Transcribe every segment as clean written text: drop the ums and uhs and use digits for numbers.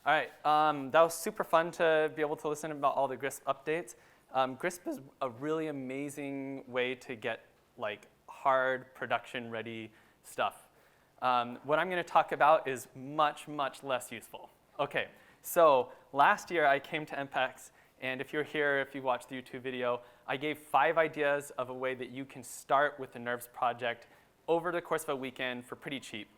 All right, that was super fun to be able to listen about all the GRISP updates. GRISP is a really amazing way to get like hard production-ready stuff. What I'm going to talk about is much, much less useful. Okay, so last year I came to MPEX, and if you're here, if you watched the YouTube video, I gave 5 ideas of a way that you can start with the Nerves project over the course of a weekend for pretty cheap.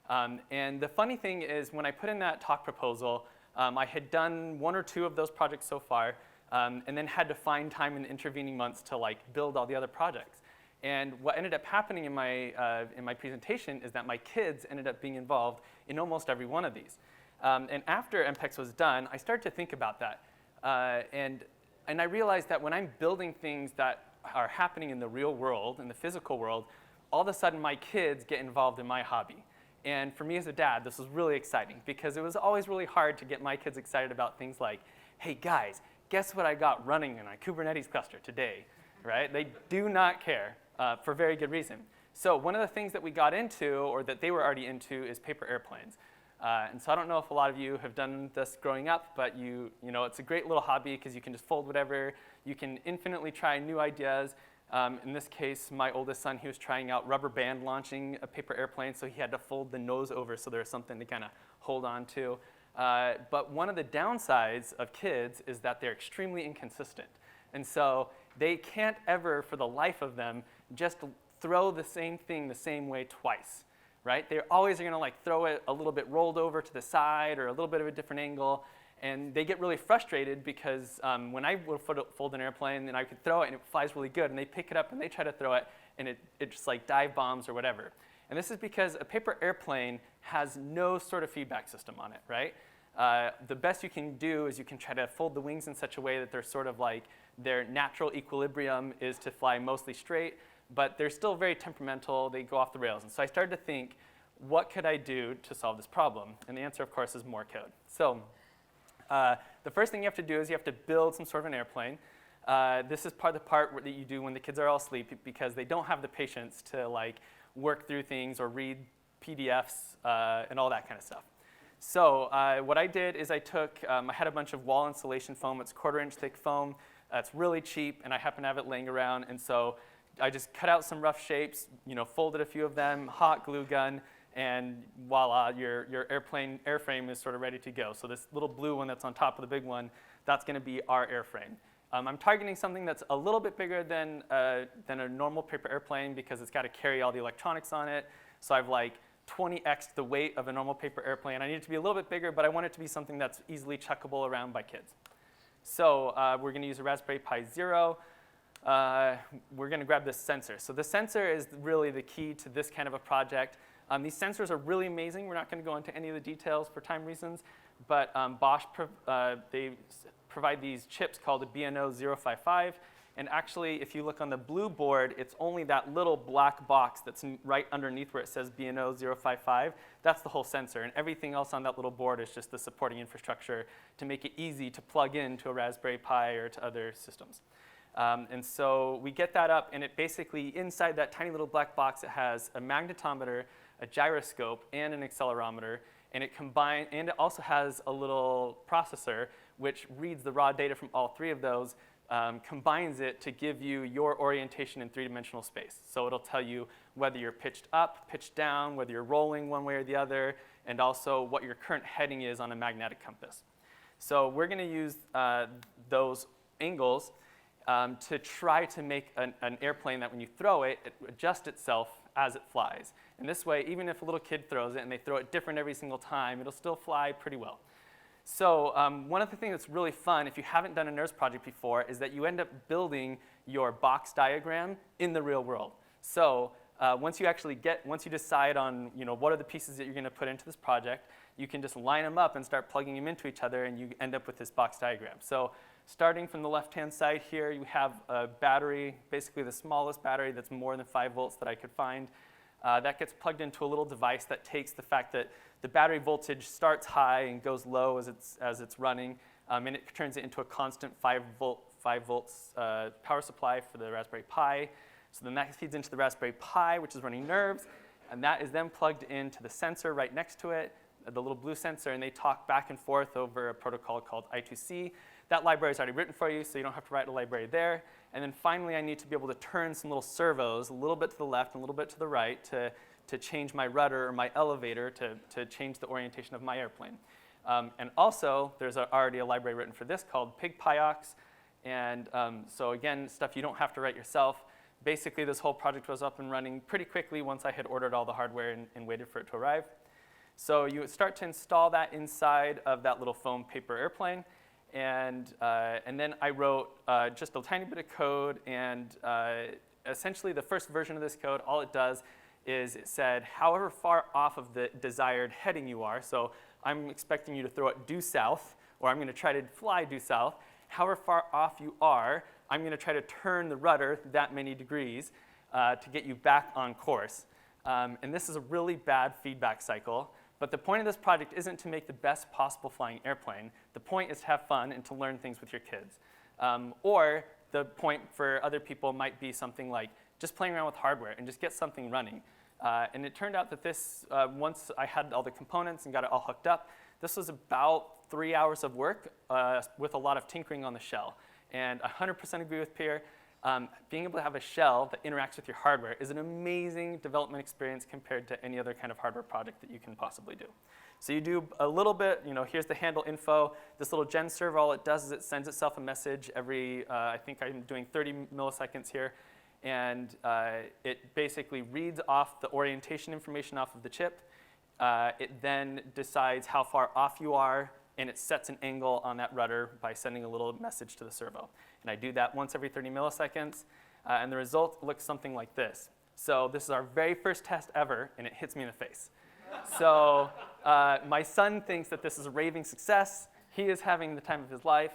And the funny thing is, when I put in that talk proposal, I had done 1 or 2 of those projects so far, and then had to find time in the intervening months to like build all the other projects. And what ended up happening in my presentation is that my kids ended up being involved in almost every one of these. And after MPEX was done, I started to think about that. And I realized that when I'm building things that are happening in the real world, in the physical world, all of a sudden my kids get involved in my hobby. And for me as a dad, this was really exciting because it was always really hard to get my kids excited about things like, hey guys, guess what I got running in a Kubernetes cluster today, right? They do not care for very good reason. So one of the things that we got into, or that they were already into, is paper airplanes. And so I don't know if a lot of you have done this growing up, but you know, it's a great little hobby because you can just fold whatever. You can infinitely try new ideas. In this case, my oldest son, he was trying out rubber band launching a paper airplane, so he had to fold the nose over so there was something to kind of hold on to. But one of the downsides of kids is that they're extremely inconsistent. And so they can't ever, for the life of them, just throw the same thing the same way twice, right? They're always going to like throw it a little bit rolled over to the side or a little bit of a different angle. And they get really frustrated because when I would fold an airplane and I could throw it and it flies really good, and they pick it up and they try to throw it and it just like dive bombs or whatever. And this is because a paper airplane has no sort of feedback system on it, right? The best you can do is you can try to fold the wings in such a way that they're sort of like their natural equilibrium is to fly mostly straight, but they're still very temperamental. They go off the rails. And so I started to think, what could I do to solve this problem? And the answer, of course, is more code. So the first thing you have to do is you have to build some sort of an airplane. This is the part that you do when the kids are all asleep because they don't have the patience to like work through things or read PDFs and all that kind of stuff. So what I did is I had a bunch of wall insulation foam. It's 1/4-inch thick foam. It's really cheap, and I happen to have it laying around. And so I just cut out some rough shapes, folded a few of them, hot glue gun, and voila, your airframe is sort of ready to go. So this little blue one that's on top of the big one, that's going to be our airframe. I'm targeting something that's a little bit bigger than a normal paper airplane because it's got to carry all the electronics on it. So I've like 20x the weight of a normal paper airplane. I need it to be a little bit bigger, but I want it to be something that's easily chuckable around by kids. So we're going to use a Raspberry Pi Zero. We're going to grab this sensor. So the sensor is really the key to this kind of a project. These sensors are really amazing. We're not going to go into any of the details for time reasons, but Bosch they provide these chips called the BNO055. And actually, if you look on the blue board, it's only that little black box that's right underneath where it says BNO055. That's the whole sensor. And everything else on that little board is just the supporting infrastructure to make it easy to plug into a Raspberry Pi or to other systems. And so we get that up, and it basically, inside that tiny little black box, it has a magnetometer, a gyroscope, and an accelerometer. And it also has a little processor which reads the raw data from all 3 of those, combines it to give you your orientation in 3-dimensional space. So it'll tell you whether you're pitched up, pitched down, whether you're rolling one way or the other, and also what your current heading is on a magnetic compass. So we're going to use those angles to try to make an airplane that when you throw it, it adjusts itself as it flies. And this way, even if a little kid throws it and they throw it different every single time, it'll still fly pretty well. So one of the things that's really fun, if you haven't done a Nerves project before, is that you end up building your box diagram in the real world. So once you decide on what are the pieces that you're going to put into this project, you can just line them up and start plugging them into each other, and you end up with this box diagram. So starting from the left-hand side here, you have a battery, basically the smallest battery that's more than 5 volts that I could find. That gets plugged into a little device that takes the fact that the battery voltage starts high and goes low as it's running, and it turns it into a constant 5 volts power supply for the Raspberry Pi. So then that feeds into the Raspberry Pi, which is running Nerves, and that is then plugged into the sensor right next to it. the little blue sensor, and they talk back and forth over a protocol called I2C. That library is already written for you, so you don't have to write a library there. And then finally, I need to be able to turn some little servos a little bit to the left and a little bit to the right to change my rudder or my elevator to change the orientation of my airplane. And also, there's already a library written for this called PigPyox. And so again, stuff you don't have to write yourself. Basically, this whole project was up and running pretty quickly once I had ordered all the hardware and waited for it to arrive. So you would start to install that inside of that little foam paper airplane. And then I wrote just a tiny bit of code. And essentially, the first version of this code, all it does is it said, however far off of the desired heading you are, so I'm expecting you to throw it due south, or I'm going to try to fly due south. However far off you are, I'm going to try to turn the rudder that many degrees to get you back on course. And this is a really bad feedback cycle. But the point of this project isn't to make the best possible flying airplane. The point is to have fun and to learn things with your kids. Or the point for other people might be something like just playing around with hardware and just get something running. And it turned out that this, once I had all the components and got it all hooked up, this was about 3 hours of work with a lot of tinkering on the shell. And 100% agree with Pierre. Being able to have a shell that interacts with your hardware is an amazing development experience compared to any other kind of hardware project that you can possibly do. So you do a little bit, here's the handle info. This little gen server, all it does is it sends itself a message every, I think I'm doing 30 milliseconds here. And it basically reads off the orientation information off of the chip. It then decides how far off you are, and it sets an angle on that rudder by sending a little message to the servo. And I do that once every 30 milliseconds, and the result looks something like this. So this is our very first test ever, and it hits me in the face. So my son thinks that this is a raving success. He is having the time of his life.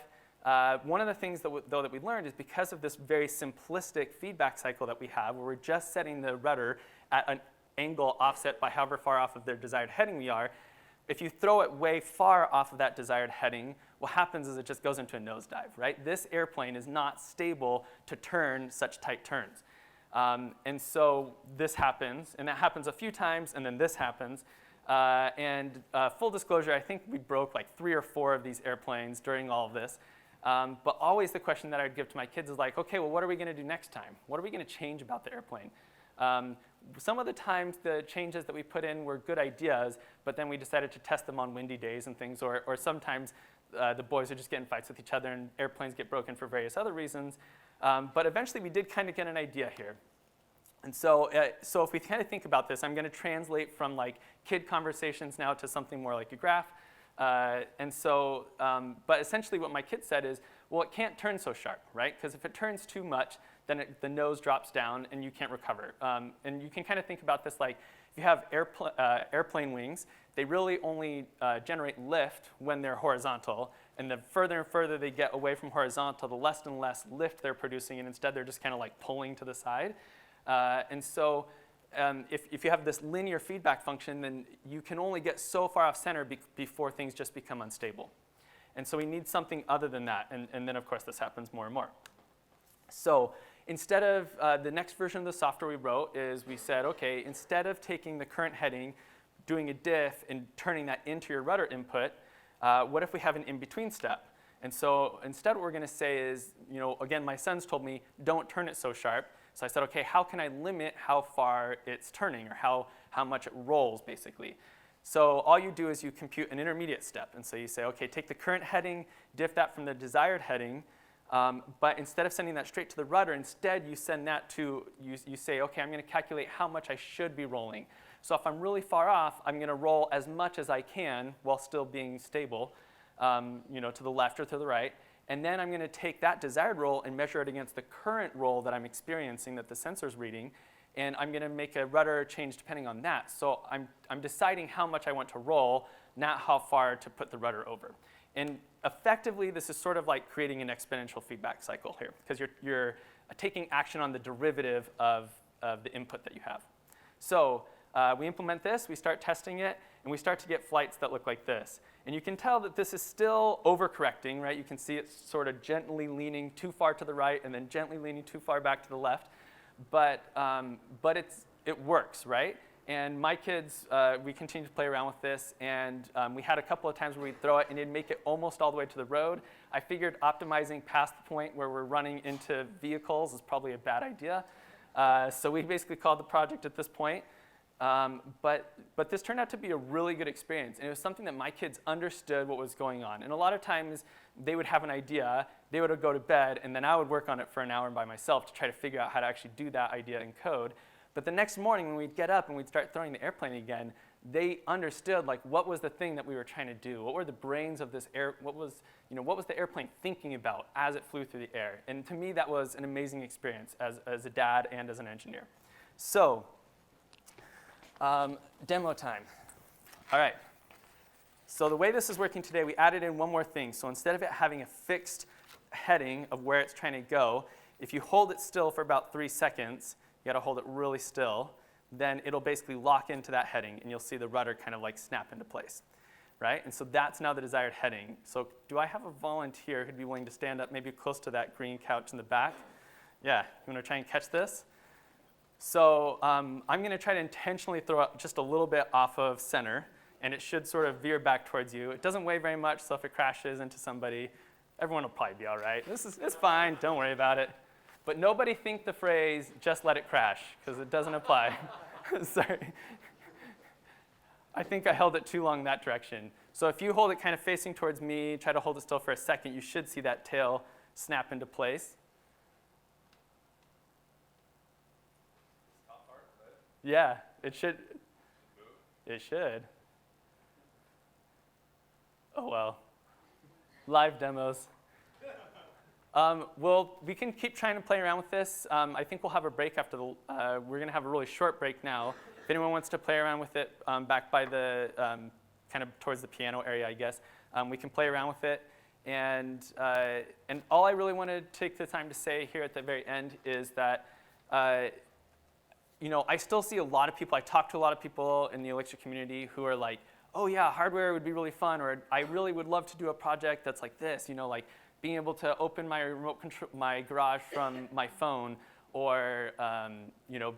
One of the things that we learned is because of this very simplistic feedback cycle that we have, where we're just setting the rudder at an angle offset by however far off of their desired heading we are, if you throw it way far off of that desired heading, what happens is it just goes into a nosedive, right? This airplane is not stable to turn such tight turns. And so this happens, and that happens a few times, and then this happens. Full disclosure, I think we broke like 3 or 4 of these airplanes during all of this. But always the question that I'd give to my kids is like, okay, well, what are we going to do next time? What are we going to change about the airplane? Some of the times the changes that we put in were good ideas, but then we decided to test them on windy days and things, or sometimes the boys are just getting fights with each other and airplanes get broken for various other reasons. But eventually we did kind of get an idea here. And so if we kind of think about this, I'm going to translate from like kid conversations now to something more like a graph. But essentially what my kid said is, well, it can't turn so sharp, right? Because if it turns too much, then the nose drops down and you can't recover. And you can kind of think about this like, if you have airplane wings, they really only generate lift when they're horizontal. And the further and further they get away from horizontal, the less and less lift they're producing. And instead, they're just kind of like pulling to the side. If you have this linear feedback function, then you can only get so far off center before things just become unstable. And so we need something other than that. And then, of course, this happens more and more. So instead of the next version of the software we wrote is we said, OK, instead of taking the current heading, doing a diff, and turning that into your rudder input, what if we have an in-between step? And so instead what we're going to say is, again, my son's told me, don't turn it so sharp. So I said, OK, how can I limit how far it's turning or how much it rolls, basically? So all you do is you compute an intermediate step. And so you say, OK, take the current heading, diff that from the desired heading. But instead of sending that straight to the rudder, instead you send that to, you say, OK, I'm going to calculate how much I should be rolling. So if I'm really far off, I'm going to roll as much as I can while still being stable, to the left or to the right. And then I'm going to take that desired roll and measure it against the current roll that I'm experiencing that the sensor's reading. And I'm going to make a rudder change depending on that. So I'm deciding how much I want to roll, not how far to put the rudder over. And effectively, this is sort of like creating an exponential feedback cycle here, because you're taking action on the derivative of the input that you have. So we implement this, we start testing it, and we start to get flights that look like this. And you can tell that this is still overcorrecting, right? You can see it's sort of gently leaning too far to the right and then gently leaning too far back to the left. But it works, right? And my kids, we continued to play around with this, and we had a couple of times where we'd throw it and it'd make it almost all the way to the road. I figured optimizing past the point where we're running into vehicles is probably a bad idea. So we basically called the project at this point. But this turned out to be a really good experience, and it was something that my kids understood what was going on. And a lot of times, they would have an idea, they would go to bed, and then I would work on it for an hour by myself to try to figure out how to actually do that idea in code. But the next morning, when we'd get up and we'd start throwing the airplane again, they understood like what was the thing that we were trying to do, what were the brains of this what was the airplane thinking about as it flew through the air. And to me, that was an amazing experience as a dad and as an engineer. So. Demo time. All right. So the way this is working today, we added in one more thing. So instead of it having a fixed heading of where it's trying to go, if you hold it still for about 3 seconds, you got to hold it really still, then it'll basically lock into that heading, and you'll see the rudder kind of like snap into place, right? And so that's now the desired heading. So do I have a volunteer who'd be willing to stand up maybe close to that green couch in the back? Yeah, you want to try and catch this? So I'm going to try to intentionally throw it just a little bit off of center, and it should sort of veer back towards you. It doesn't weigh very much, so if it crashes into somebody, everyone will probably be all right. It's fine, don't worry about it. But nobody think the phrase, just let it crash, because it doesn't apply. Sorry. I think I held it too long that direction. So if you hold it kind of facing towards me, try to hold it still for a second, you should see that tail snap into place. Yeah, it should. It should. Oh, well. Live demos. Well, we can keep trying to play around with this. I think we'll have a break after the, we're going to have a really short break now. If anyone wants to play around with it back by the, kind of towards the piano area, I guess, we can play around with it. And all I really want to take the time to say here at the very end is that I still see a lot of people, I talk to a lot of people in the Elixir community who are like, oh yeah, hardware would be really fun, or I really would love to do a project that's like this, like being able to open my remote control, my garage from my phone, or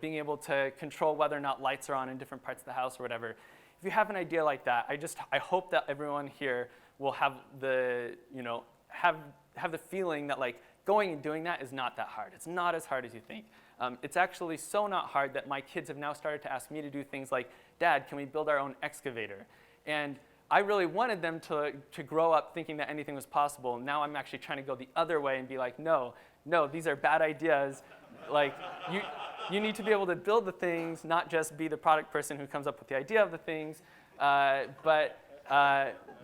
being able to control whether or not lights are on in different parts of the house or whatever. If you have an idea like that, I hope that everyone here will have the, have the feeling that like going and doing that is not that hard. It's not as hard as you think. It's actually so not hard that my kids have now started to ask me to do things like, Dad, can we build our own excavator? And I really wanted them to grow up thinking that anything was possible. Now I'm actually trying to go the other way and be like, no, these are bad ideas. Like, you need to be able to build the things, not just be the product person who comes up with the idea of the things.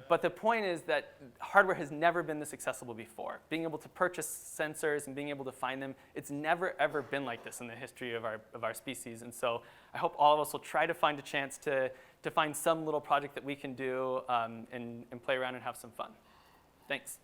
But the point is that hardware has never been this accessible before. Being able to purchase sensors and being able to find them, it's never ever been like this in the history of our species. And so I hope all of us will try to find a chance to find some little project that we can do and play around and have some fun. Thanks.